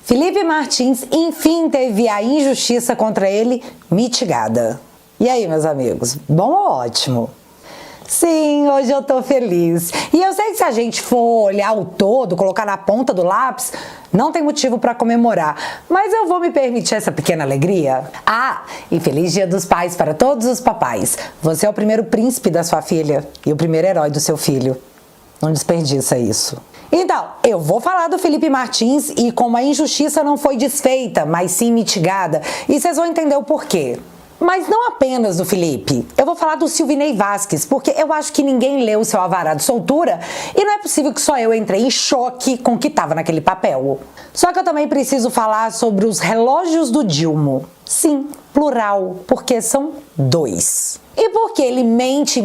Felipe Martins, enfim, teve a injustiça contra ele mitigada. E aí, meus amigos, bom ou ótimo? Sim, hoje eu tô feliz. E eu sei que se a gente for olhar o todo, colocar na ponta do lápis, não tem motivo para comemorar. Mas eu vou me permitir essa pequena alegria. Ah, e feliz Dia dos Pais para todos os papais. Você é o primeiro príncipe da sua filha e o primeiro herói do seu filho. Não desperdiça isso. Então, eu vou falar do Felipe Martins e como a injustiça não foi desfeita, mas sim mitigada. E vocês vão entender o porquê. Mas não apenas do Felipe. Eu vou falar do Silvinei Vasquez, porque eu acho que ninguém leu o seu alvará de soltura e não é possível que só eu entrei em choque com o que estava naquele papel. Só que eu também preciso falar sobre os relógios do Dilma. Sim, plural, porque são 2. E porque ele mente,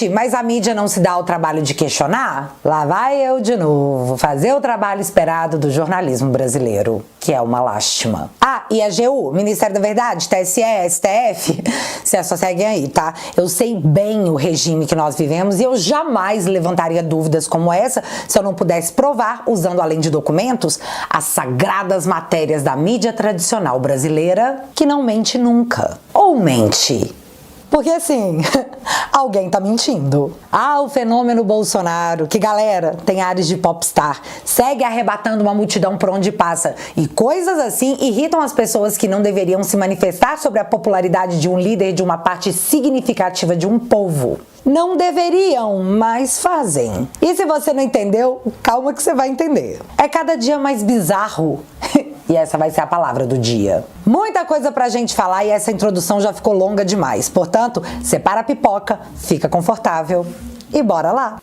mas a mídia não se dá o trabalho de questionar? Lá vai eu de novo fazer o trabalho esperado do jornalismo brasileiro, que é uma lástima. Ah, e a AGU, Ministério da Verdade, TSE, STF, vocês só seguem aí, tá? Eu sei bem o regime que nós vivemos e eu jamais levantaria dúvidas como essa se eu não pudesse provar, usando além de documentos, as sagradas matérias da mídia tradicional brasileira, que não mente nunca. Ou mente? Porque assim, alguém tá mentindo. Ah, o fenômeno Bolsonaro, que galera, tem ares de popstar, segue arrebatando uma multidão por onde passa. E coisas assim irritam as pessoas que não deveriam se manifestar sobre a popularidade de um líder de uma parte significativa de um povo. Não deveriam, mas fazem. E se você não entendeu, calma que você vai entender. É cada dia mais bizarro. E essa vai ser a palavra do dia. Muita coisa pra gente falar e essa introdução já ficou longa demais. Portanto, separa a pipoca, fica confortável e bora lá!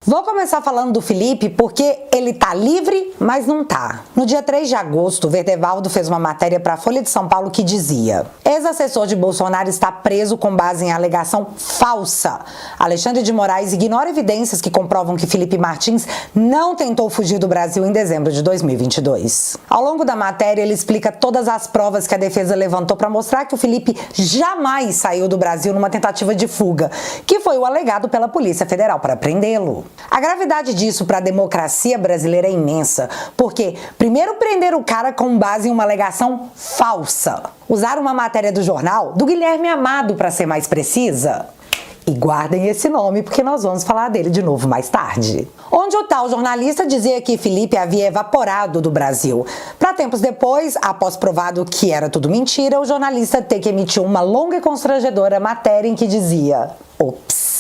Vou começar falando do Felipe porque ele tá livre, mas não tá. No dia 3 de agosto, o Verdevaldo fez uma matéria para a Folha de São Paulo que dizia: ex-assessor de Bolsonaro está preso com base em alegação falsa. Alexandre de Moraes ignora evidências que comprovam que Felipe Martins não tentou fugir do Brasil em dezembro de 2022. Ao longo da matéria, ele explica todas as provas que a defesa levantou para mostrar que o Felipe jamais saiu do Brasil numa tentativa de fuga, que foi o alegado pela Polícia Federal para prendê-lo. A gravidade disso para a democracia brasileira é imensa, porque primeiro prenderam o cara com base em uma alegação falsa. Usaram uma matéria do jornal, do Guilherme Amado para ser mais precisa. E guardem esse nome porque nós vamos falar dele de novo mais tarde. Onde o tal jornalista dizia que Felipe havia evaporado do Brasil. Para tempos depois, após provado que era tudo mentira, o jornalista ter que emitir uma longa e constrangedora matéria em que dizia: ops.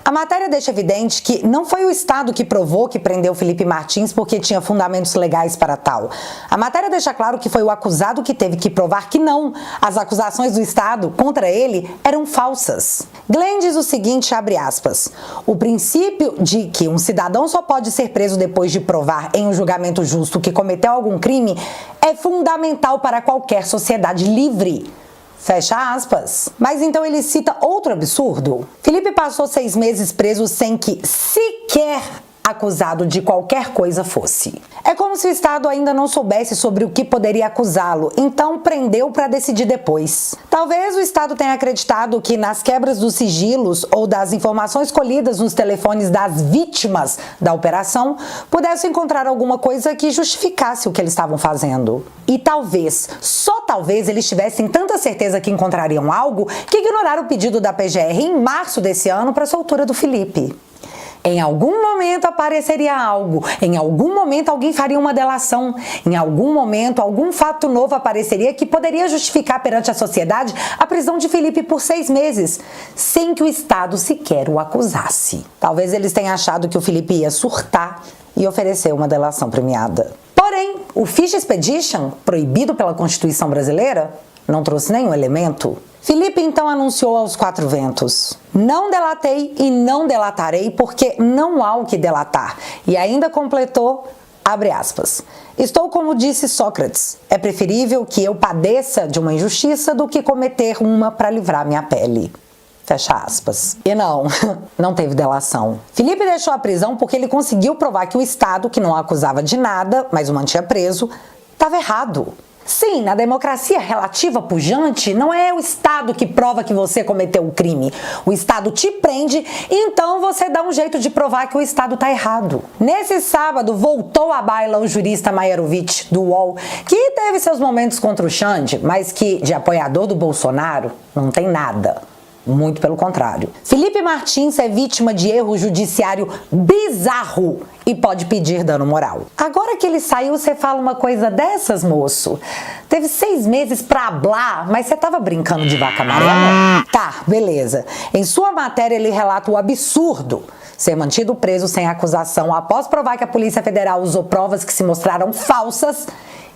A matéria deixa evidente que não foi o Estado que provou que prendeu Felipe Martins porque tinha fundamentos legais para tal. A matéria deixa claro que foi o acusado que teve que provar que não, as acusações do Estado contra ele eram falsas. Glenn diz o seguinte, abre aspas: o princípio de que um cidadão só pode ser preso depois de provar em um julgamento justo que cometeu algum crime é fundamental para qualquer sociedade livre. Fecha aspas. Mas então ele cita outro absurdo. Felipe passou 6 meses preso sem que sequer acusado de qualquer coisa fosse. É como se o Estado ainda não soubesse sobre o que poderia acusá-lo, então prendeu para decidir depois. Talvez o Estado tenha acreditado que nas quebras dos sigilos ou das informações colhidas nos telefones das vítimas da operação pudesse encontrar alguma coisa que justificasse o que eles estavam fazendo. E talvez, só talvez, eles tivessem tanta certeza que encontrariam algo que ignoraram o pedido da PGR em março desse ano para a soltura do Felipe. Em algum momento apareceria algo, em algum momento alguém faria uma delação, em algum momento algum fato novo apareceria que poderia justificar perante a sociedade a prisão de Felipe por 6 meses, sem que o Estado sequer o acusasse. Talvez eles tenham achado que o Felipe ia surtar e oferecer uma delação premiada. Porém, o Fish Expedition, proibido pela Constituição brasileira, não trouxe nenhum elemento. Felipe então anunciou aos 4 ventos: não delatei e não delatarei porque não há o que delatar. E ainda completou, abre aspas: estou como disse Sócrates, é preferível que eu padeça de uma injustiça do que cometer uma para livrar minha pele. Fecha aspas. E não teve delação. Felipe deixou a prisão porque ele conseguiu provar que o Estado, que não o acusava de nada, mas o mantinha preso, estava errado. Sim, na democracia relativa pujante, não é o Estado que prova que você cometeu o crime. O Estado te prende, então você dá um jeito de provar que o Estado está errado. Nesse sábado, voltou à baila o jurista Maiarovitch, do UOL, que teve seus momentos contra o Xande, mas que, de apoiador do Bolsonaro, não tem nada. Muito pelo contrário. Felipe Martins é vítima de erro judiciário bizarro e pode pedir dano moral. Agora que ele saiu, você fala uma coisa dessas, moço? Teve 6 meses pra hablar, mas você tava brincando de vaca amarela? Tá, beleza. Em sua matéria, ele relata o absurdo ser mantido preso sem acusação após provar que a Polícia Federal usou provas que se mostraram falsas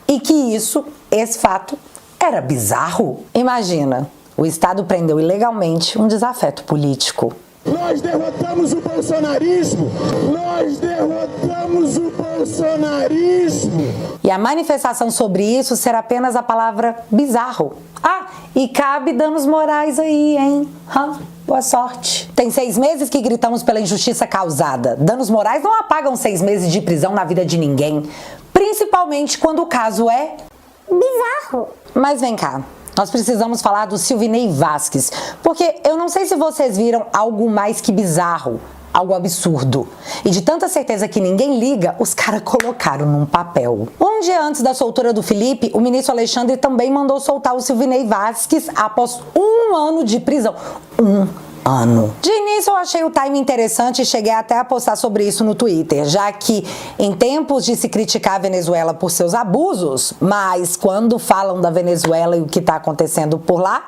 e que esse fato, era bizarro. Imagina. O Estado prendeu ilegalmente um desafeto político. Nós derrotamos o bolsonarismo! Nós derrotamos o bolsonarismo! E a manifestação sobre isso será apenas a palavra bizarro. Ah, e cabe danos morais aí, hein? Boa sorte. Tem 6 meses que gritamos pela injustiça causada. Danos morais não apagam 6 meses de prisão na vida de ninguém. Principalmente quando o caso é bizarro. Mas vem cá. Nós precisamos falar do Silvinei Vasquez, porque eu não sei se vocês viram algo mais que bizarro, algo absurdo. E de tanta certeza que ninguém liga, os caras colocaram num papel. Um dia antes da soltura do Felipe, o ministro Alexandre também mandou soltar o Silvinei Vasquez após 1 ano de prisão. 1 ano. De início eu achei o time interessante e cheguei até a postar sobre isso no Twitter, já que em tempos de se criticar a Venezuela por seus abusos, mas quando falam da Venezuela e o que está acontecendo por lá,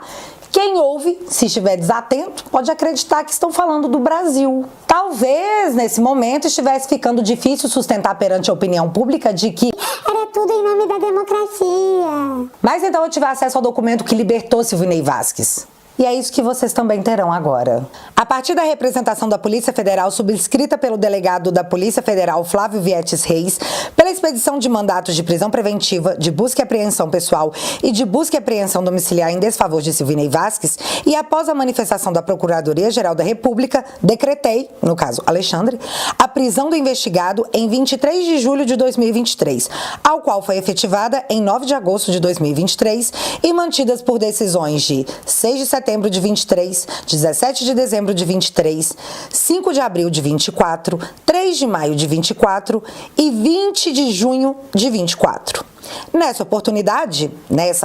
quem ouve, se estiver desatento, pode acreditar que estão falando do Brasil. Talvez, nesse momento, estivesse ficando difícil sustentar perante a opinião pública de que era tudo em nome da democracia. Mas então eu tive acesso ao documento que libertou Silvinei Vasquez. E é isso que vocês também terão agora. A partir da representação da Polícia Federal, subscrita pelo delegado da Polícia Federal, Flávio Vietes Reis, pela expedição de mandatos de prisão preventiva, de busca e apreensão pessoal e de busca e apreensão domiciliar em desfavor de Silvinei Vasquez, e após a manifestação da Procuradoria-Geral da República, decretei, no caso Alexandre, a prisão do investigado em 23 de julho de 2023, ao qual foi efetivada em 9 de agosto de 2023 e mantidas por decisões de 6 de setembro de 23, 17 de dezembro de 23, 5 de abril de 24, 3 de maio de 24 e 20 de junho de 24. Nessa oportunidade,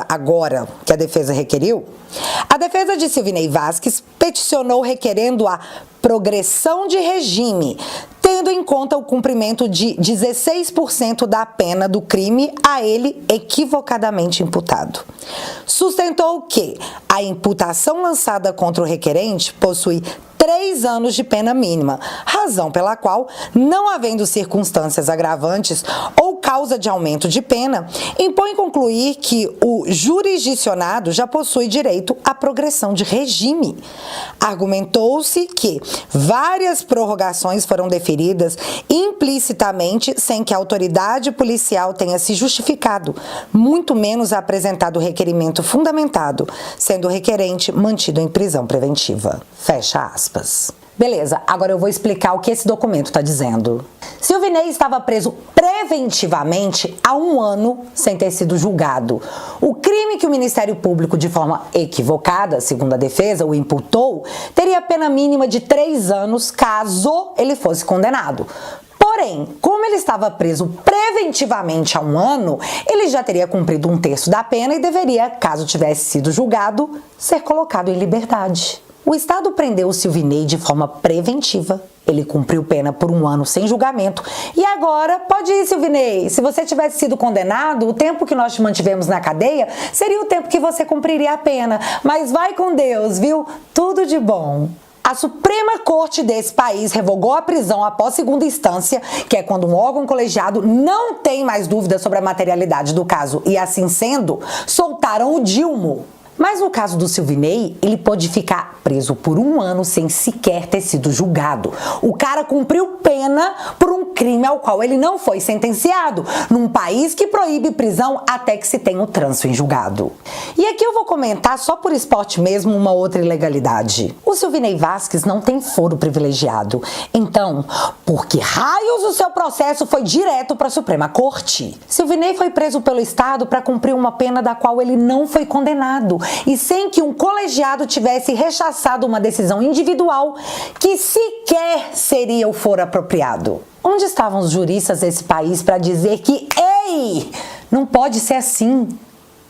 agora que a defesa requeriu, a defesa de Silvinei Vasquez peticionou requerendo a progressão de regime, tendo em conta o cumprimento de 16% da pena do crime a ele equivocadamente imputado. Sustentou que a imputação lançada contra o requerente possui 3 anos de pena mínima, razão pela qual, não havendo circunstâncias agravantes ou causa de aumento de pena, impõe concluir que o jurisdicionado já possui direito à progressão de regime. Argumentou-se que várias prorrogações foram deferidas implicitamente sem que a autoridade policial tenha se justificado, muito menos apresentado requerimento fundamentado, sendo o requerente mantido em prisão preventiva. Fecha aspas. Beleza, agora eu vou explicar o que esse documento está dizendo. Silvinei estava preso preventivamente há 1 ano sem ter sido julgado. O crime que o Ministério Público, de forma equivocada, segundo a defesa, o imputou, teria pena mínima de 3 anos caso ele fosse condenado. Porém, como ele estava preso preventivamente há 1 ano, ele já teria cumprido 1/3 da pena e deveria, caso tivesse sido julgado, ser colocado em liberdade. O Estado prendeu o Silvinei de forma preventiva. Ele cumpriu pena por 1 ano sem julgamento. E agora, pode ir, Silvinei. Se você tivesse sido condenado, o tempo que nós te mantivemos na cadeia seria o tempo que você cumpriria a pena. Mas vai com Deus, viu? Tudo de bom. A Suprema Corte desse país revogou a prisão após segunda instância, que é quando um órgão colegiado não tem mais dúvida sobre a materialidade do caso e, assim sendo, soltaram o Dilmo. Mas no caso do Silvinei, ele pode ficar preso por 1 ano sem sequer ter sido julgado. O cara cumpriu pena por um crime ao qual ele não foi sentenciado, num país que proíbe prisão até que se tenha o trânsito em julgado. E aqui eu vou comentar, só por esporte mesmo, uma outra ilegalidade. O Silvinei Vasquez não tem foro privilegiado. Então, por que raios o seu processo foi direto para a Suprema Corte? Silvinei foi preso pelo Estado para cumprir uma pena da qual ele não foi condenado, e sem que um colegiado tivesse rechaçado uma decisão individual que sequer seria o foro apropriado. Onde estavam os juristas desse país para dizer que, ei, não pode ser assim,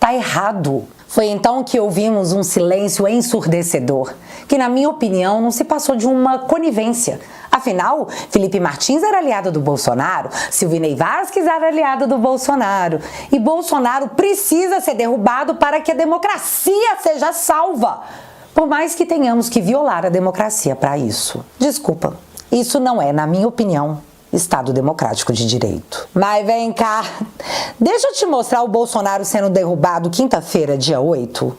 tá errado? Foi então que ouvimos um silêncio ensurdecedor, que na minha opinião não se passou de uma conivência. Afinal, Felipe Martins era aliado do Bolsonaro, Silvinei Vasquez era aliado do Bolsonaro. E Bolsonaro precisa ser derrubado para que a democracia seja salva. Por mais que tenhamos que violar a democracia para isso. Desculpa, isso não é, na minha opinião, Estado democrático de direito. Mas vem cá, deixa eu te mostrar o Bolsonaro sendo derrubado quinta-feira, dia 8.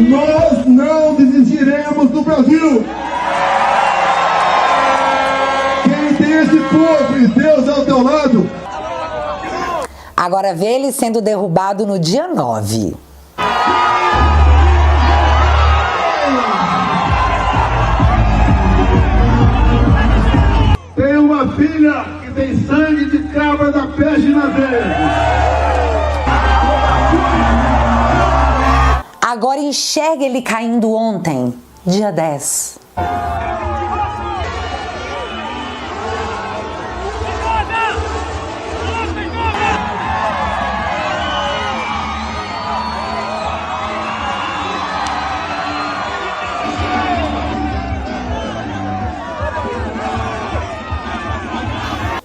Nós não desistiremos do Brasil! Quem tem esse povo e Deus ao teu lado? Agora vê ele sendo derrubado no dia 9. Tem uma filha que tem sangue de cabra da peste na veia. Agora enxerga ele caindo ontem, dia 10.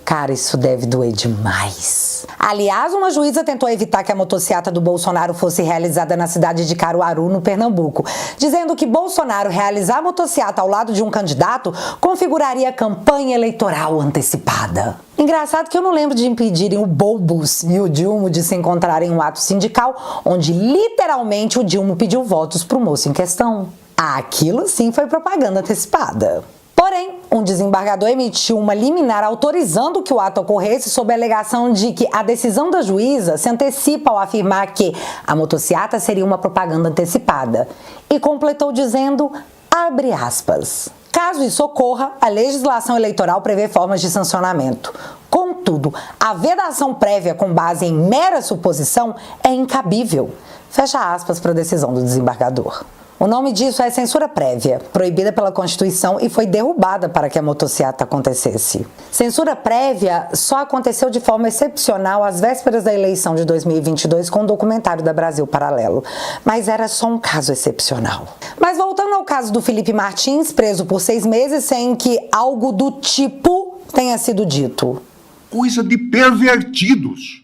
Cara, isso deve doer demais. Aliás, uma juíza tentou evitar que a motociata do Bolsonaro fosse realizada na cidade de Caruaru, no Pernambuco, dizendo que Bolsonaro realizar a motociata ao lado de um candidato configuraria campanha eleitoral antecipada. Engraçado que eu não lembro de impedirem o Boulos e o Dilma de se encontrarem em um ato sindical, onde literalmente o Dilma pediu votos pro moço em questão. Aquilo sim foi propaganda antecipada. Porém, um desembargador emitiu uma liminar autorizando que o ato ocorresse sob a alegação de que a decisão da juíza se antecipa ao afirmar que a motociata seria uma propaganda antecipada. E completou dizendo, abre aspas, caso isso ocorra, a legislação eleitoral prevê formas de sancionamento. Contudo, a vedação prévia com base em mera suposição é incabível. Fecha aspas para a decisão do desembargador. O nome disso é censura prévia, proibida pela Constituição e foi derrubada para que a motociata acontecesse. Censura prévia só aconteceu de forma excepcional às vésperas da eleição de 2022 com o documentário da Brasil Paralelo, mas era só um caso excepcional. Mas voltando ao caso do Felipe Martins, preso por 6 meses sem que algo do tipo tenha sido dito. Coisa de pervertidos.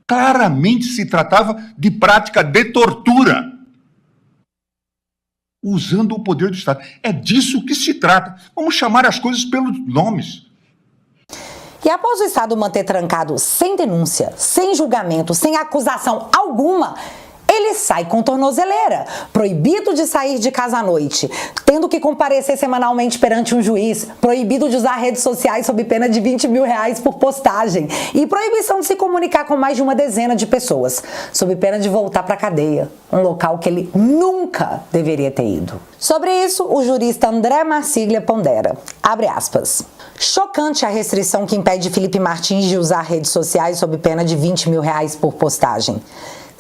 Claramente se tratava de prática de tortura. Usando o poder do Estado. É disso que se trata. Vamos chamar as coisas pelos nomes. E após o Estado manter trancado sem denúncia, sem julgamento, sem acusação alguma, ele sai com tornozeleira, proibido de sair de casa à noite, tendo que comparecer semanalmente perante um juiz, proibido de usar redes sociais sob pena de R$20 mil por postagem e proibição de se comunicar com mais de uma dezena de pessoas, sob pena de voltar para a cadeia, um local que ele nunca deveria ter ido. Sobre isso, o jurista André Marsiglia pondera, abre aspas, chocante a restrição que impede Felipe Martins de usar redes sociais sob pena de R$20 mil por postagem.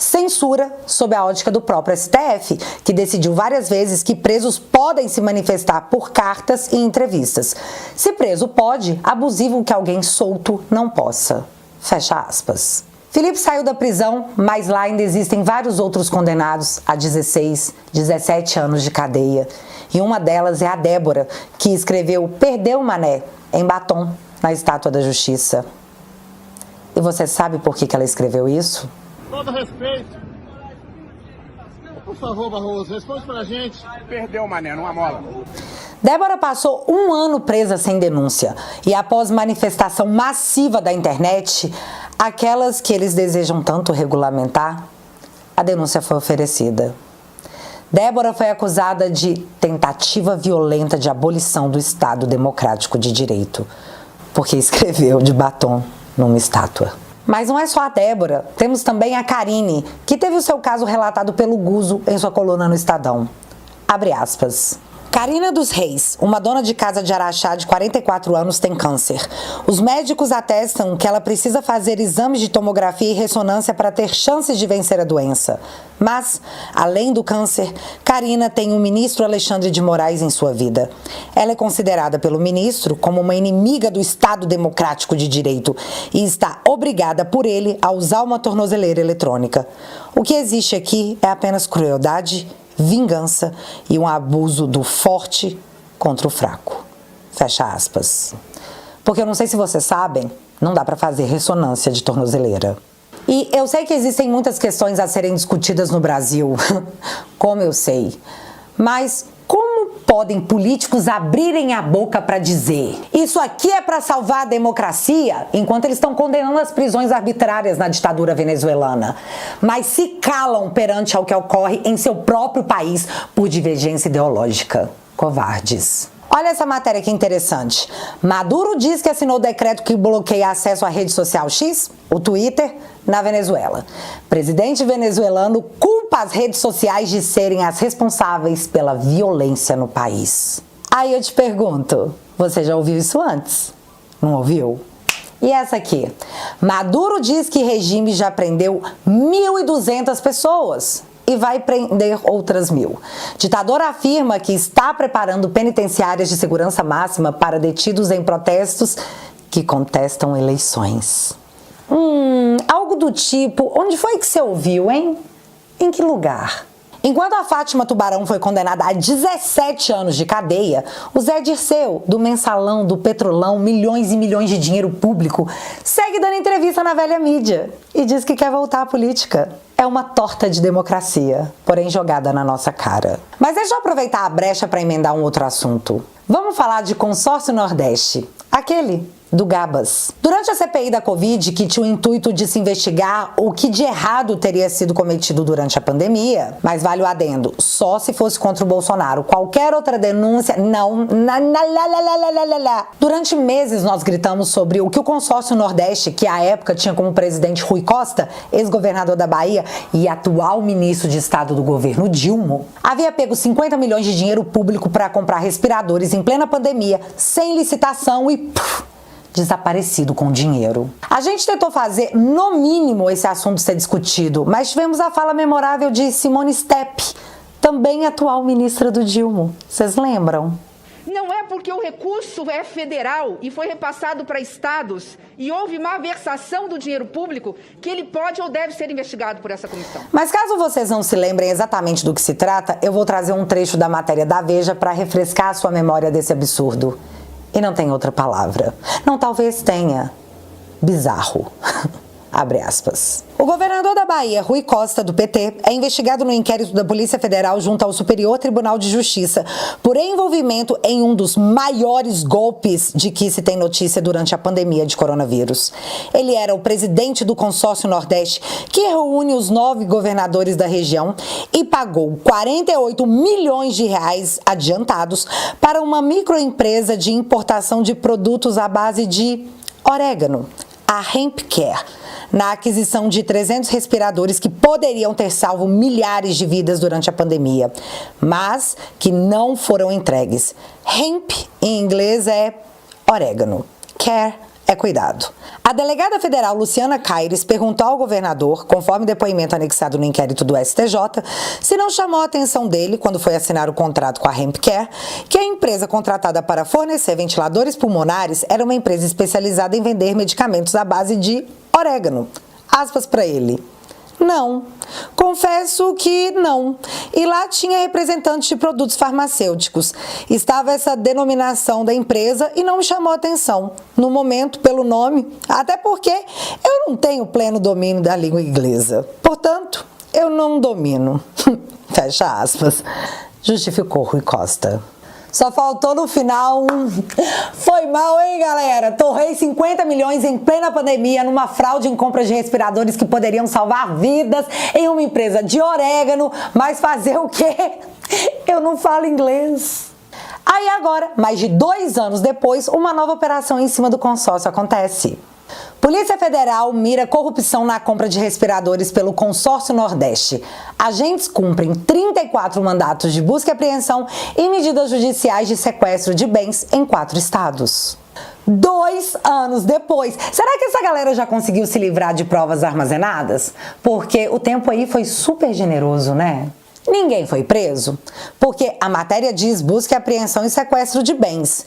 Censura sob a ótica do próprio STF, que decidiu várias vezes que presos podem se manifestar por cartas e entrevistas. Se preso pode, abusivo que alguém solto não possa. Fecha aspas. Felipe saiu da prisão, mas lá ainda existem vários outros condenados a 16, 17 anos de cadeia. E uma delas é a Débora, que escreveu Perdeu Mané, em batom, na Estátua da Justiça. E você sabe por que ela escreveu isso? Todo respeito. Por favor, Barroso, responde pra gente. Perdeu, mané, numa mola. Débora passou 1 ano presa sem denúncia e após manifestação massiva da internet, aquelas que eles desejam tanto regulamentar, a denúncia foi oferecida. Débora foi acusada de tentativa violenta de abolição do Estado Democrático de Direito, porque escreveu de batom numa estátua. Mas não é só a Débora, temos também a Karine, que teve o seu caso relatado pelo Guzo em sua coluna no Estadão. Abre aspas. Karina dos Reis, uma dona de casa de Araxá de 44 anos, tem câncer. Os médicos atestam que ela precisa fazer exames de tomografia e ressonância para ter chances de vencer a doença. Mas, além do câncer, Karina tem o ministro Alexandre de Moraes em sua vida. Ela é considerada pelo ministro como uma inimiga do Estado Democrático de Direito e está obrigada por ele a usar uma tornozeleira eletrônica. O que existe aqui é apenas crueldade, vingança e um abuso do forte contra o fraco. Fecha aspas. Porque eu não sei se vocês sabem, não dá para fazer ressonância de tornozeleira. E eu sei que existem muitas questões a serem discutidas no Brasil, como eu sei, mas como podem políticos abrirem a boca para dizer isso aqui é para salvar a democracia, enquanto eles estão condenando as prisões arbitrárias na ditadura venezuelana, mas se calam perante ao que ocorre em seu próprio país por divergência ideológica? Covardes. Olha essa matéria que interessante. Maduro diz que assinou o decreto que bloqueia acesso à rede social X, o Twitter, na Venezuela. Presidente venezuelano culpa as redes sociais de serem as responsáveis pela violência no país. Aí eu te pergunto, você já ouviu isso antes? Não ouviu? E essa aqui? Maduro diz que regime já prendeu 1.200 pessoas e vai prender outras 1.000. Ditador afirma que está preparando penitenciárias de segurança máxima para detidos em protestos que contestam eleições. Algo do tipo, onde foi que você ouviu, hein? Em que lugar? Enquanto a Fátima Tubarão foi condenada a 17 anos de cadeia, o Zé Dirceu, do Mensalão, do Petrolão, milhões e milhões de dinheiro público, segue dando entrevista na velha mídia e diz que quer voltar à política. É uma torta de democracia, porém jogada na nossa cara. Mas deixa eu aproveitar a brecha para emendar um outro assunto. Vamos falar de Consórcio Nordeste, aquele do Gabas. Durante a CPI da Covid, que tinha o intuito de se investigar o que de errado teria sido cometido durante a pandemia, mas vale o adendo, só se fosse contra o Bolsonaro. Qualquer outra denúncia, não. Durante meses nós gritamos sobre o que o Consórcio Nordeste, que à época tinha como presidente Rui Costa, ex-governador da Bahia e atual ministro de Estado do governo Dilma, havia pego 50 milhões de dinheiro público para comprar respiradores em plena pandemia, sem licitação e desaparecido com dinheiro. A gente tentou fazer, no mínimo, esse assunto ser discutido, mas tivemos a fala memorável de Simone Stepp, também atual ministra do Dilma. Vocês lembram? Não é porque o recurso é federal e foi repassado para estados e houve malversação do dinheiro público que ele pode ou deve ser investigado por essa comissão. Mas caso vocês não se lembrem exatamente do que se trata, eu vou trazer um trecho da matéria da Veja para refrescar a sua memória desse absurdo. E não tem outra palavra. Não, talvez tenha. Bizarro. Abre aspas. O governador da Bahia, Rui Costa, do PT, é investigado no inquérito da Polícia Federal junto ao Superior Tribunal de Justiça por envolvimento em um dos maiores golpes de que se tem notícia durante a pandemia de coronavírus. Ele era o presidente do Consórcio Nordeste, que reúne os 9 governadores da região e pagou 48 milhões de reais adiantados para uma microempresa de importação de produtos à base de orégano, a HempCare, na aquisição de 300 respiradores que poderiam ter salvo milhares de vidas durante a pandemia, mas que não foram entregues. Hemp, em inglês, é orégano. Care é cuidado. A delegada federal Luciana Caires perguntou ao governador, conforme depoimento anexado no inquérito do STJ, se não chamou a atenção dele, quando foi assinar o contrato com a HempCare, que a empresa contratada para fornecer ventiladores pulmonares era uma empresa especializada em vender medicamentos à base de orégano. Aspas para ele. Não. Confesso que não. E lá tinha representantes de produtos farmacêuticos. Estava essa denominação da empresa e não me chamou a atenção. No momento, pelo nome, até porque eu não tenho pleno domínio da língua inglesa. Portanto, eu não domino. Fecha aspas. Justificou Rui Costa. Só faltou no final um... Foi mal, hein, galera? Torrei 50 milhões em plena pandemia numa fraude em compra de respiradores que poderiam salvar vidas em uma empresa de orégano, mas fazer o quê? Eu não falo inglês. Aí agora, mais de 2 anos depois, uma nova operação em cima do consórcio acontece. Polícia Federal mira corrupção na compra de respiradores pelo Consórcio Nordeste. Agentes cumprem 34 mandatos de busca e apreensão e medidas judiciais de sequestro de bens em 4 estados. 2 anos depois, será que essa galera já conseguiu se livrar de provas armazenadas? Porque o tempo aí foi super generoso, né? Ninguém foi preso, porque a matéria diz busca e apreensão e sequestro de bens.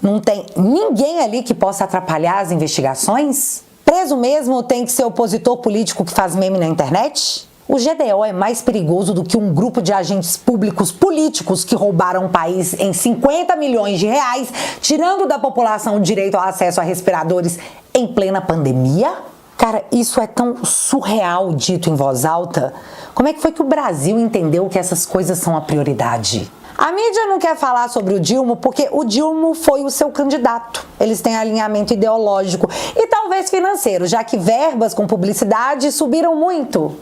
Não tem ninguém ali que possa atrapalhar as investigações? Preso mesmo tem que ser opositor político que faz meme na internet? O GDO é mais perigoso do que um grupo de agentes públicos políticos que roubaram o país em 50 milhões de reais, tirando da população o direito ao acesso a respiradores em plena pandemia? Cara, isso é tão surreal dito em voz alta. Como é que foi que o Brasil entendeu que essas coisas são a prioridade? A mídia não quer falar sobre o Dilma porque o Dilma foi o seu candidato. Eles têm alinhamento ideológico e talvez financeiro, já que verbas com publicidade subiram muito.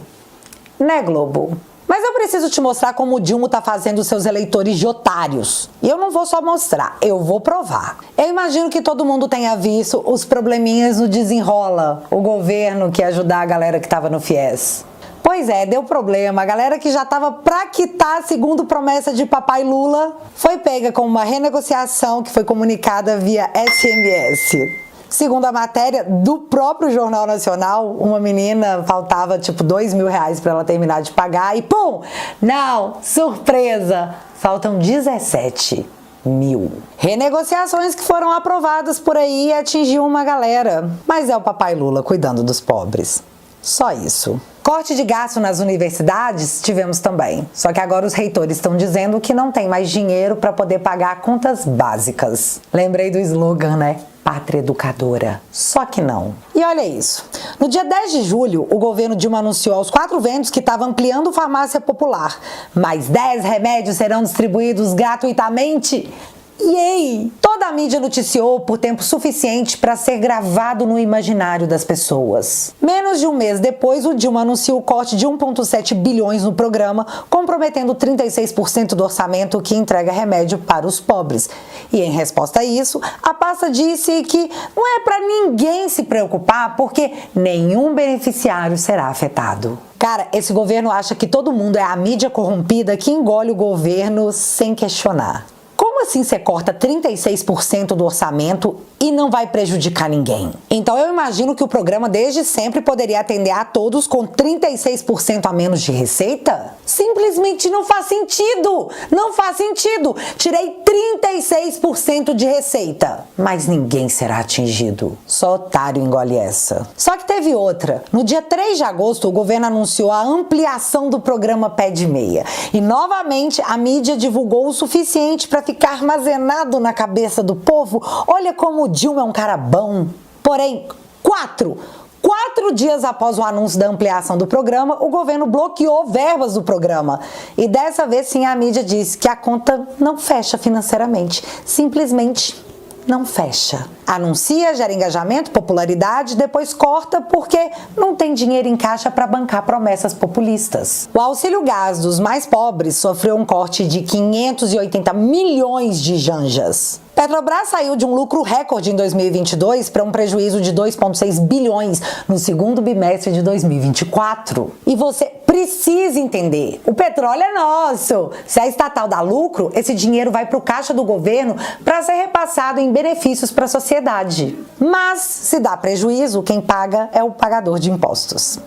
Né, Globo? Mas eu preciso te mostrar como o Dilma tá fazendo seus eleitores de otários. E eu não vou só mostrar, eu vou provar. Eu imagino que todo mundo tenha visto os probleminhas no Desenrola, o governo que ia ajudar a galera que tava no FIES. Pois é, deu problema. A galera que já estava pra quitar, segundo promessa de papai Lula, foi pega com uma renegociação que foi comunicada via SMS. Segundo a matéria do próprio Jornal Nacional, uma menina faltava tipo R$2.000 para ela terminar de pagar e pum! Não, surpresa! Faltam 17 mil. Renegociações que foram aprovadas por aí e atingiu uma galera. Mas é o papai Lula cuidando dos pobres. Só isso. Corte de gasto nas universidades tivemos também. Só que agora os reitores estão dizendo que não tem mais dinheiro para poder pagar contas básicas. Lembrei do slogan, né? Pátria educadora. Só que não. E olha isso. No dia 10 de julho, o governo Dilma anunciou aos 4 ventos que estava ampliando farmácia popular. Mais 10 remédios serão distribuídos gratuitamente. Yay! Toda a mídia noticiou por tempo suficiente para ser gravado no imaginário das pessoas. Menos de um mês depois, o Dilma anunciou o corte de 1,7 bilhões no programa, comprometendo 36% do orçamento que entrega remédio para os pobres. E em resposta a isso, a pasta disse que não é para ninguém se preocupar porque nenhum beneficiário será afetado. Cara, esse governo acha que todo mundo é a mídia corrompida que engole o governo sem questionar. Como assim você corta 36% do orçamento e não vai prejudicar ninguém? Então eu imagino que o programa desde sempre poderia atender a todos com 36% a menos de receita? Simplesmente não faz sentido! Não faz sentido! Tirei 36% de receita, mas ninguém será atingido. Só otário engole essa. Só que teve outra. No dia 3 de agosto, o governo anunciou a ampliação do programa Pé de Meia. E novamente a mídia divulgou o suficiente para ficar armazenado na cabeça do povo. Olha como o Dilma é um cara bom. Porém, 4 dias após o anúncio da ampliação do programa, o governo bloqueou verbas do programa. E dessa vez sim a mídia disse que a conta não fecha financeiramente. Simplesmente não fecha. Anuncia, gera engajamento, popularidade, depois corta porque não tem dinheiro em caixa para bancar promessas populistas. O auxílio gás dos mais pobres sofreu um corte de 580 milhões de janjas. Petrobras saiu de um lucro recorde em 2022 para um prejuízo de 2,6 bilhões no segundo bimestre de 2024. E você precisa entender, o petróleo é nosso. Se a estatal dá lucro, esse dinheiro vai para o caixa do governo para ser repassado em benefícios para a sociedade. Mas, se dá prejuízo, quem paga é o pagador de impostos.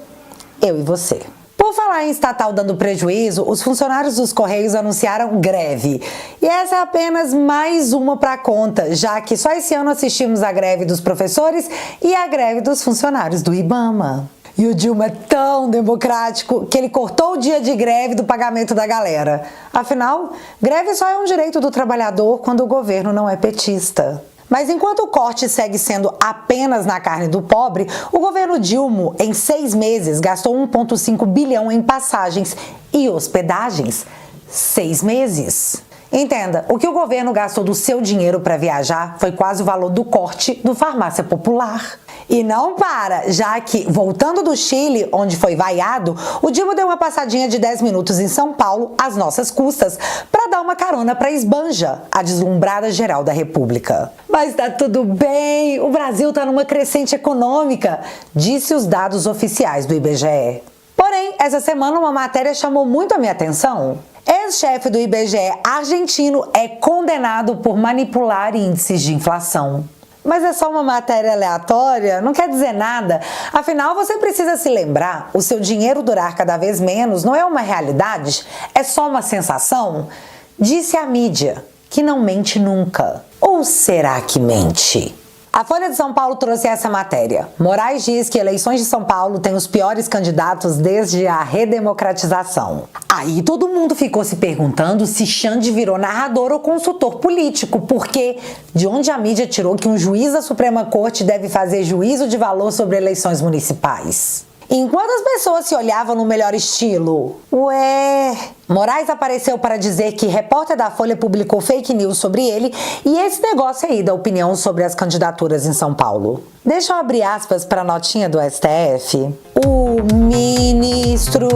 Eu e você. Por falar em estatal dando prejuízo, os funcionários dos Correios anunciaram greve. E essa é apenas mais uma para conta, já que só esse ano assistimos à greve dos professores e à greve dos funcionários do IBAMA. E o Dilma é tão democrático que ele cortou o dia de greve do pagamento da galera. Afinal, greve só é um direito do trabalhador quando o governo não é petista. Mas enquanto o corte segue sendo apenas na carne do pobre, o governo Dilma, em 6 meses, gastou 1,5 bilhão em passagens e hospedagens. 6 meses. Entenda, o que o governo gastou do seu dinheiro para viajar foi quase o valor do corte do Farmácia Popular. E não para, já que, voltando do Chile, onde foi vaiado, o Dilma deu uma passadinha de 10 minutos em São Paulo, às nossas custas, para dar uma carona para Esbanja, a deslumbrada geral da República. Mas tá tudo bem, o Brasil tá numa crescente econômica, disse os dados oficiais do IBGE. Porém, essa semana uma matéria chamou muito a minha atenção. Ex-chefe do IBGE argentino é condenado por manipular índices de inflação. Mas é só uma matéria aleatória? Não quer dizer nada. Afinal, você precisa se lembrar, o seu dinheiro durar cada vez menos não é uma realidade? É só uma sensação? Disse a mídia, que não mente nunca. Ou será que mente? A Folha de São Paulo trouxe essa matéria. Moraes diz que eleições de São Paulo têm os piores candidatos desde a redemocratização. Aí todo mundo ficou se perguntando se Xande virou narrador ou consultor político, porque de onde a mídia tirou que um juiz da Suprema Corte deve fazer juízo de valor sobre eleições municipais? Enquanto as pessoas se olhavam no melhor estilo, Moraes apareceu para dizer que repórter da Folha publicou fake news sobre ele e esse negócio aí da opinião sobre as candidaturas em São Paulo. Deixa eu abrir aspas para a notinha do STF. O ministro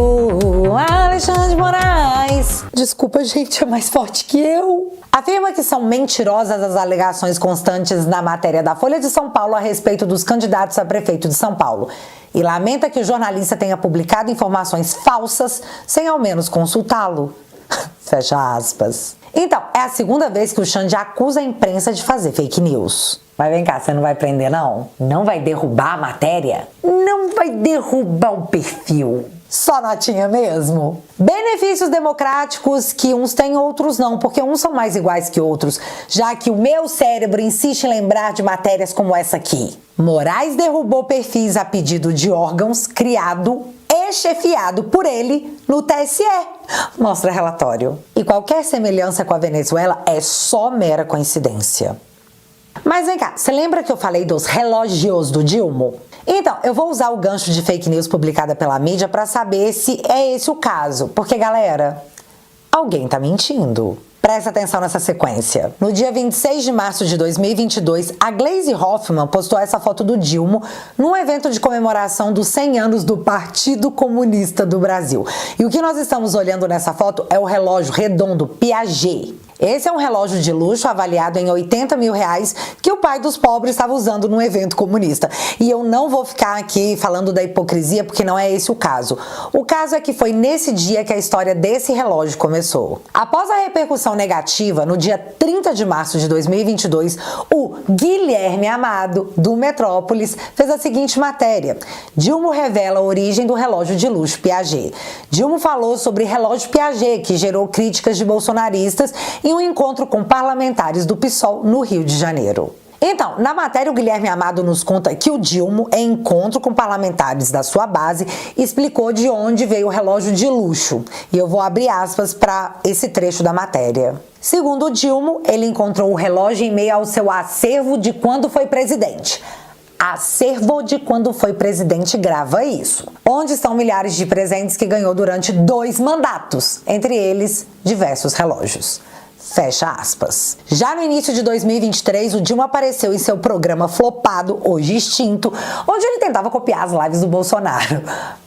Alexandre de Moraes, desculpa gente, é mais forte que eu, afirma que são mentirosas as alegações constantes na matéria da Folha de São Paulo a respeito dos candidatos a prefeito de São Paulo e lamenta que o jornalista tenha publicado informações falsas sem ao menos consultá-lo. Fecha aspas. Então, é a segunda vez que o Xande acusa a imprensa de fazer fake news. Mas vem cá, você não vai prender não? Não vai derrubar a matéria? Não vai derrubar o perfil? Só notinha mesmo? Benefícios democráticos que uns têm, outros não, porque uns são mais iguais que outros, já que o meu cérebro insiste em lembrar de matérias como essa aqui. Moraes derrubou perfis a pedido de órgãos criado e chefiado por ele no TSE. Mostra relatório. E qualquer semelhança com a Venezuela é só mera coincidência. Mas vem cá, você lembra que eu falei dos relógios do Dilma? Então, eu vou usar o gancho de fake news publicada pela mídia para saber se é esse o caso. Porque, galera, alguém tá mentindo. Presta atenção nessa sequência. No dia 26 de março de 2022, a Gleisi Hoffmann postou essa foto do Dilma num evento de comemoração dos 100 anos do Partido Comunista do Brasil. E o que nós estamos olhando nessa foto é o relógio redondo Piaget. Esse é um relógio de luxo avaliado em R$80 mil que o pai dos pobres estava usando num evento comunista. E eu não vou ficar aqui falando da hipocrisia porque não é esse o caso. O caso é que foi nesse dia que a história desse relógio começou. Após a repercussão negativa, no dia 30 de março de 2022, o Guilherme Amado, do Metrópolis, fez a seguinte matéria. Dilma revela a origem do relógio de luxo Piaget. Dilma falou sobre relógio Piaget, que gerou críticas de bolsonaristas em um encontro com parlamentares do PSOL no Rio de Janeiro. Então, na matéria, o Guilherme Amado nos conta que o Dilma, em encontro com parlamentares da sua base, explicou de onde veio o relógio de luxo. E eu vou abrir aspas para esse trecho da matéria. Segundo o Dilma, ele encontrou o relógio em meio ao seu acervo de quando foi presidente. Acervo de quando foi presidente, grava isso. Onde estão milhares de presentes que ganhou durante 2 mandatos, entre eles diversos relógios. Fecha aspas. Já no início de 2023, o Dilma apareceu em seu programa flopado, hoje extinto, onde ele tentava copiar as lives do Bolsonaro.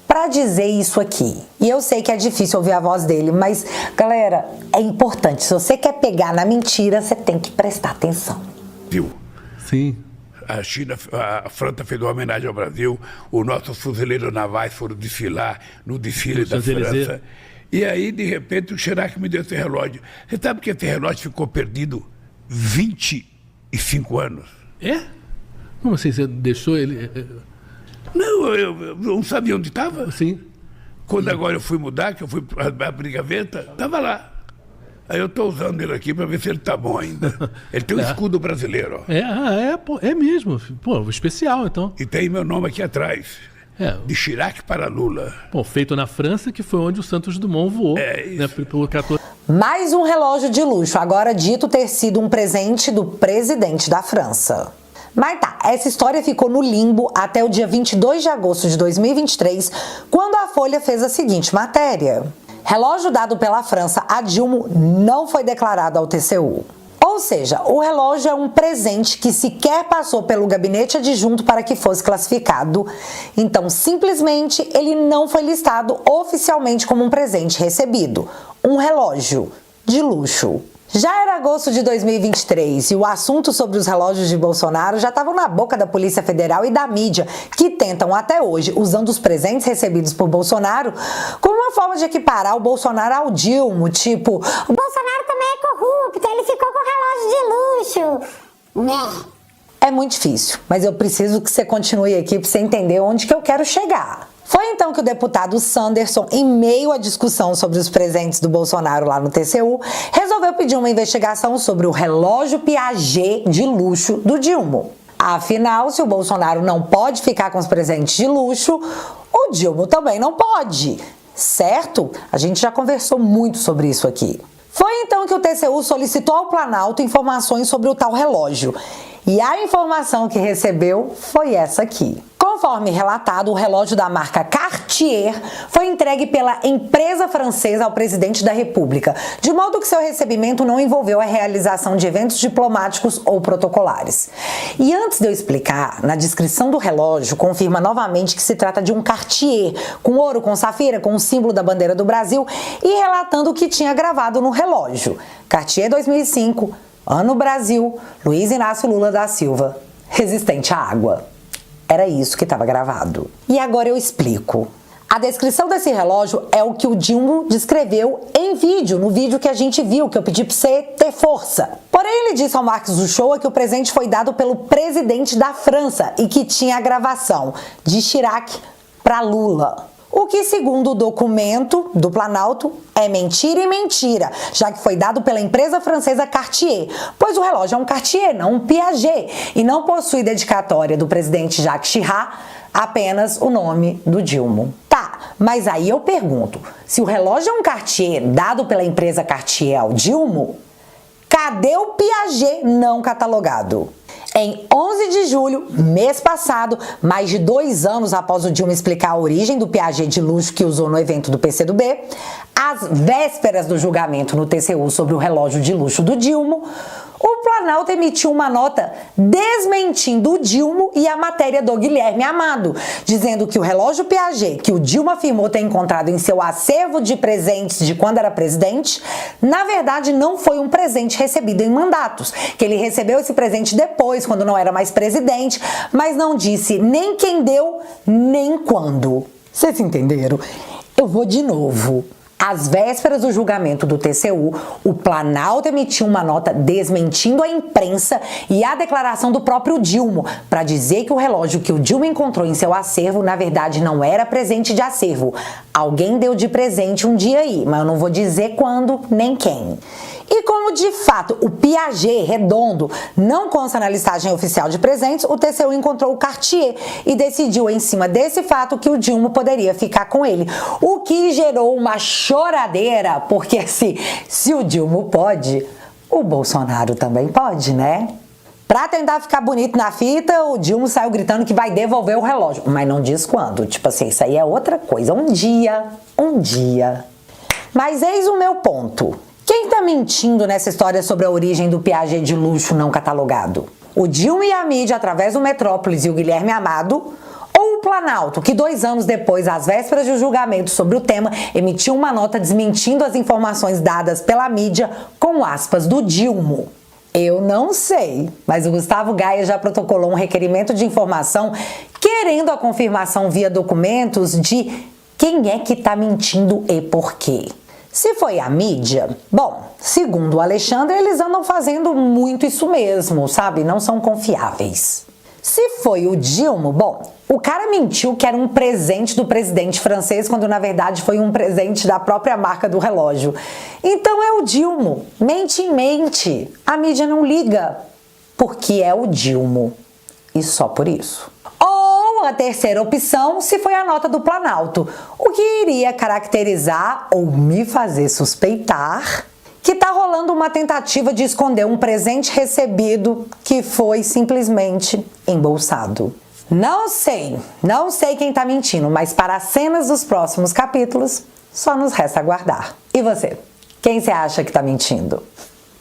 Pra dizer isso aqui. E eu sei que é difícil ouvir a voz dele, mas, galera, é importante. Se você quer pegar na mentira, você tem que prestar atenção. Viu? Sim. A França fez uma homenagem ao Brasil, os nossos fuzileiros navais foram desfilar no desfile da França. E aí, de repente, o Chirac me deu esse relógio. Você sabe que esse relógio ficou perdido 25 anos? É? Como assim? Você deixou ele... Não, eu não sabia onde estava. Sim. Quando agora eu fui mudar, que eu fui para a gaveta, estava lá. Aí eu estou usando ele aqui para ver se ele está bom ainda. Ele tem um escudo brasileiro. Ó. É mesmo. Pô, especial, então. E tem meu nome aqui atrás. De Chirac para Lula. Bom, feito na França, que foi onde o Santos Dumont voou. É isso. Né, pelo 14... Mais um relógio de luxo, agora dito ter sido um presente do presidente da França. Mas tá, essa história ficou no limbo até o dia 22 de agosto de 2023, quando a Folha fez a seguinte matéria. Relógio dado pela França a Dilma não foi declarado ao TCU. Ou seja, o relógio é um presente que sequer passou pelo gabinete adjunto para que fosse classificado. Então, simplesmente, ele não foi listado oficialmente como um presente recebido. Um relógio de luxo. Já era agosto de 2023 e o assunto sobre os relógios de Bolsonaro já estavam na boca da Polícia Federal e da mídia, que tentam até hoje, usando os presentes recebidos por Bolsonaro, como uma forma de equiparar o Bolsonaro ao Dilma, tipo... O Bolsonaro também é corrupto, ele ficou com relógio de luxo. Né? É muito difícil, mas eu preciso que você continue aqui para você entender onde que eu quero chegar. Foi então que o deputado Sanderson, em meio à discussão sobre os presentes do Bolsonaro lá no TCU, resolveu pedir uma investigação sobre o relógio Piaget de luxo do Dilma. Afinal, se o Bolsonaro não pode ficar com os presentes de luxo, o Dilma também não pode, certo? A gente já conversou muito sobre isso aqui. Foi então que o TCU solicitou ao Planalto informações sobre o tal relógio. E a informação que recebeu foi essa aqui. Conforme relatado, o relógio da marca Cartier foi entregue pela empresa francesa ao presidente da República, de modo que seu recebimento não envolveu a realização de eventos diplomáticos ou protocolares. E antes de eu explicar, na descrição do relógio confirma novamente que se trata de um Cartier, com ouro, com safira, com o símbolo da bandeira do Brasil e relatando o que tinha gravado no relógio. Cartier 2005, ano Brasil, Luiz Inácio Lula da Silva, resistente à água. Era isso que estava gravado. E agora eu explico. A descrição desse relógio é o que o Dilma descreveu em vídeo, no vídeo que a gente viu, que eu pedi para você ter força. Porém, ele disse ao Marcos Uchoa que o presente foi dado pelo presidente da França e que tinha a gravação de Chirac para Lula. O que, segundo o documento do Planalto, é mentira e mentira, já que foi dado pela empresa francesa Cartier, pois o relógio é um Cartier, não um Piaget, e não possui dedicatória do presidente Jacques Chirac, apenas o nome do Dilma. Tá, mas aí eu pergunto, se o relógio é um Cartier dado pela empresa Cartier ao Dilma, cadê o Piaget não catalogado? Em 11 de julho, mês passado, mais de 2 anos após o Dilma explicar a origem do Piaget de luxo que usou no evento do PCdoB, às vésperas do julgamento no TCU sobre o relógio de luxo do Dilma, o Planalto emitiu uma nota desmentindo o Dilma e a matéria do Guilherme Amado, dizendo que o relógio Piaget, que o Dilma afirmou ter encontrado em seu acervo de presentes de quando era presidente, na verdade não foi um presente recebido em mandatos, que ele recebeu esse presente depois, quando não era mais presidente, mas não disse nem quem deu, nem quando. Vocês entenderam? Eu vou de novo. Às vésperas do julgamento do TCU, o Planalto emitiu uma nota desmentindo a imprensa e a declaração do próprio Dilma, para dizer que o relógio que o Dilma encontrou em seu acervo, na verdade, não era presente de acervo. Alguém deu de presente um dia aí, mas eu não vou dizer quando nem quem. E como de fato o Piaget redondo não consta na listagem oficial de presentes, o TCU encontrou o Cartier e decidiu em cima desse fato que o Dilma poderia ficar com ele. O que gerou uma choradeira, porque se o Dilma pode, o Bolsonaro também pode, né? Pra tentar ficar bonito na fita, o Dilma saiu gritando que vai devolver o relógio, mas não diz quando. Tipo assim, isso aí é outra coisa. Um dia. Mas eis o meu ponto. Quem tá mentindo nessa história sobre a origem do Piaget de luxo não catalogado? O Dilma e a mídia, através do Metrópolis e o Guilherme Amado, ou o Planalto, que 2 anos depois, às vésperas do julgamento sobre o tema, emitiu uma nota desmentindo as informações dadas pela mídia com aspas do Dilma? Eu não sei, mas o Gustavo Gaia já protocolou um requerimento de informação querendo a confirmação via documentos de quem é que tá mentindo e por quê. Se foi a mídia, bom, segundo o Alexandre, eles andam fazendo muito isso mesmo, sabe? Não são confiáveis. Se foi o Dilma, bom, o cara mentiu que era um presente do presidente francês, quando na verdade foi um presente da própria marca do relógio. Então é o Dilma. Mente. A mídia não liga, porque é o Dilma. E só por isso. A terceira opção, se foi a nota do Planalto, o que iria caracterizar ou me fazer suspeitar que tá rolando uma tentativa de esconder um presente recebido que foi simplesmente embolsado. Não sei quem tá mentindo, mas para as cenas dos próximos capítulos, Só nos resta aguardar. E você? Quem você acha que tá mentindo?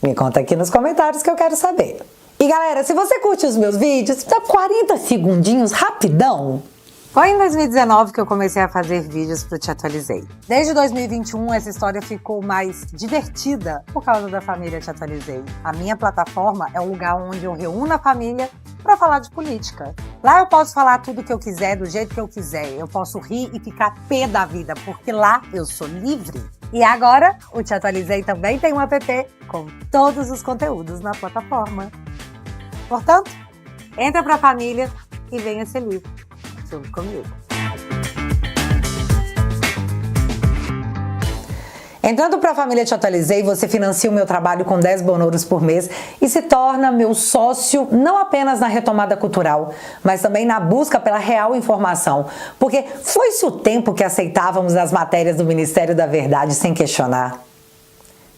Me conta aqui nos comentários que eu quero saber. E galera, se você curte os meus vídeos, dá 40 segundinhos, rapidão. Foi em 2019 que eu comecei a fazer vídeos pro Te Atualizei. Desde 2021, essa história ficou mais divertida por causa da família Te Atualizei. A minha plataforma é o lugar onde eu reúno a família para falar de política. Lá eu posso falar tudo que eu quiser, do jeito que eu quiser. Eu posso rir e ficar pé da vida, porque lá eu sou livre. E agora, o Te Atualizei também tem um app com todos os conteúdos na plataforma. Portanto, entra pra família e venha ser livre. Junto comigo. Entrando para a família Te Atualizei, você financia o meu trabalho com 10 bonouros por mês e se torna meu sócio não apenas na retomada cultural, mas também na busca pela real informação. Porque foi-se o tempo que aceitávamos as matérias do Ministério da Verdade sem questionar.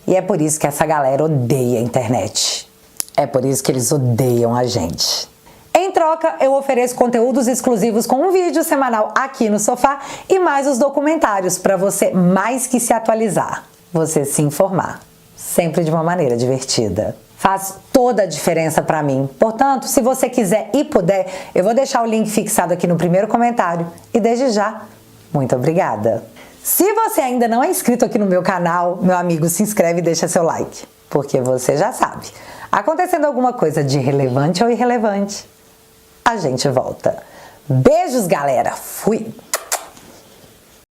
E é por isso que essa galera odeia a internet. É por isso que eles odeiam a gente. Em troca, eu ofereço conteúdos exclusivos com um vídeo semanal aqui no sofá e mais os documentários para você mais que se atualizar, você se informar, sempre de uma maneira divertida. Faz toda a diferença para mim. Portanto, se você quiser e puder, eu vou deixar o link fixado aqui no primeiro comentário. E desde já, muito obrigada. Se você ainda não é inscrito aqui no meu canal, meu amigo, se inscreve e deixa seu like, porque você já sabe. Acontecendo alguma coisa de relevante ou irrelevante, a gente volta. Beijos, galera. Fui!